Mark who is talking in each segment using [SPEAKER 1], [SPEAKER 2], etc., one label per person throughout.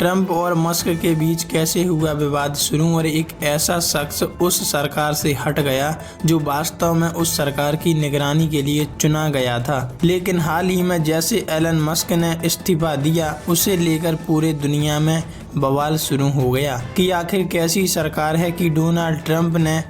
[SPEAKER 1] Trump और Musk के बीच कैसे हुआ विवाद शुरू और एक ऐसा शख्स उस सरकार से हट गया जो वास्तव में उस सरकार की निगरानी के लिए चुना गया था। लेकिन हाल ही में जैसे एलन मस्क ने इस्तीफा दिया, उसे लेकर पूरे दुनिया में बवाल शुरू हो गया कि आखिर कैसी सरकार है कि डोनाल्ड ट्रंप ने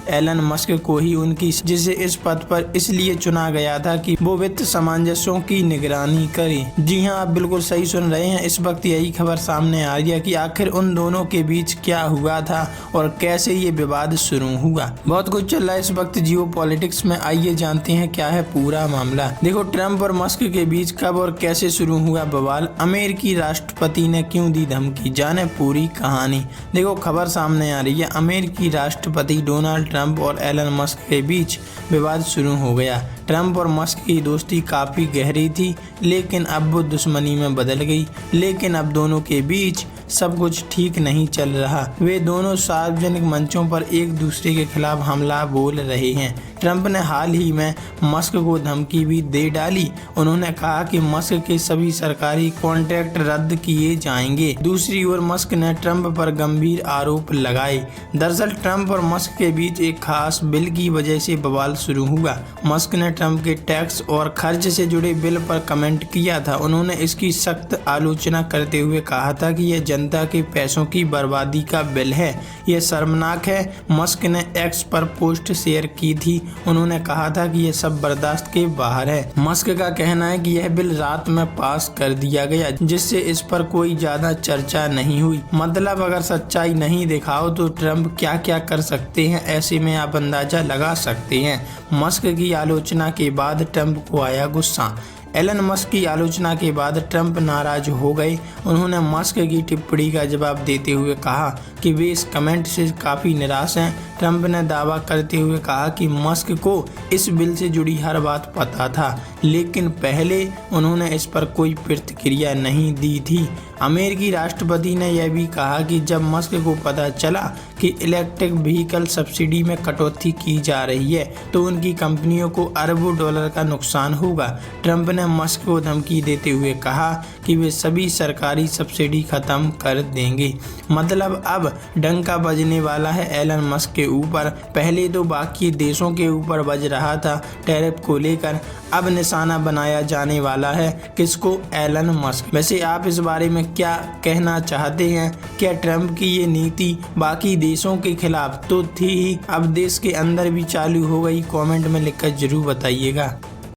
[SPEAKER 1] एलन मस्क को ही उनकी जिसे इस पद पर इसलिए चुना गया था कि वो वित्त सामंजस्यों की निगरानी करे। जी हां, आप बिल्कुल सही सुन रहे हैं। इस वक्त यही खबर सामने आ रही है कि आखिर उन दोनों के बीच क्या हुआ था और कैसे ये विवाद शुरू हुआ। बहुत कुछ चल रहा है इस वक्त जियो पॉलिटिक्स में। आइए जानते हैं क्या है पूरा मामला। देखो, ट्रंप और मस्क के बीच कब और कैसे शुरू हुआ बवाल, अमेरिकी राष्ट्रपति ने क्यों दी धमकी, जाने पूरी कहानी। देखो, खबर सामने आ रही है। अमेरिकी राष्ट्रपति डोनाल्ड ट्रंप और एलन मस्क के बीच विवाद शुरू हो गया। ट्रंप और मस्क की दोस्ती काफ़ी गहरी थी, लेकिन अब वो दुश्मनी में बदल गई। लेकिन अब दोनों के बीच सब कुछ ठीक नहीं चल रहा। वे दोनों सार्वजनिक मंचों पर एक दूसरे के खिलाफ हमला बोल रहे हैं। ट्रंप ने हाल ही में मस्क को धमकी भी दे डाली। उन्होंने कहा कि मस्क के सभी सरकारी कॉन्ट्रैक्ट रद्द किए जाएंगे। दूसरी ओर मस्क ने ट्रंप पर गंभीर आरोप लगाए। दरअसल ट्रंप और मस्क के बीच एक खास बिल की वजह से बवाल शुरू हुआ। मस्क ने ट्रंप के टैक्स और खर्च से जुड़े बिल पर कमेंट किया था। उन्होंने इसकी सख्त आलोचना करते हुए कहा था कि यह जनता के पैसों की बर्बादी का बिल है, यह शर्मनाक है। मस्क ने एक्स पर पोस्ट शेयर की थी। उन्होंने कहा था कि यह सब बर्दाश्त के बाहर है। मस्क का कहना है कि यह बिल रात में पास कर दिया गया, जिससे इस पर कोई ज्यादा चर्चा नहीं हुई। मतलब अगर सच्चाई नहीं दिखाओ तो ट्रंप क्या क्या कर सकते हैं, ऐसे में आप अंदाजा लगा सकते हैं। मस्क की आलोचना के बाद ट्रंप को आया गुस्सा। एलन मस्क की आलोचना के बाद ट्रंप नाराज हो गए। उन्होंने मस्क की टिप्पणी का जवाब देते हुए कहा कि वे इस कमेंट से काफ़ी निराश हैं। ट्रंप ने दावा करते हुए कहा कि मस्क को इस बिल से जुड़ी हर बात पता था, लेकिन पहले उन्होंने इस पर कोई प्रतिक्रिया नहीं दी थी। अमेरिकी राष्ट्रपति ने यह भी कहा कि जब मस्क को पता चला कि इलेक्ट्रिक व्हीकल सब्सिडी में कटौती की जा रही है तो उनकी कंपनियों को अरबों डॉलर का नुकसान होगा। ट्रंप ने मस्क को धमकी देते हुए कहा कि वे सभी सरकारी सब्सिडी खत्म कर देंगे। मतलब अब डंका बजने वाला है एलन मस्क के ऊपर। पहले तो बाकी देशों के ऊपर बज रहा था टैरिफ को लेकर, अब निशाना बनाया जाने वाला है किसको, एलन मस्क। वैसे आप इस बारे में क्या कहना चाहते हैं? क्या ट्रंप की ये नीति बाकी देशों के खिलाफ तो थी ही, अब देश के अंदर भी चालू हो गई? कमेंट में लिखकर जरूर बताइएगा।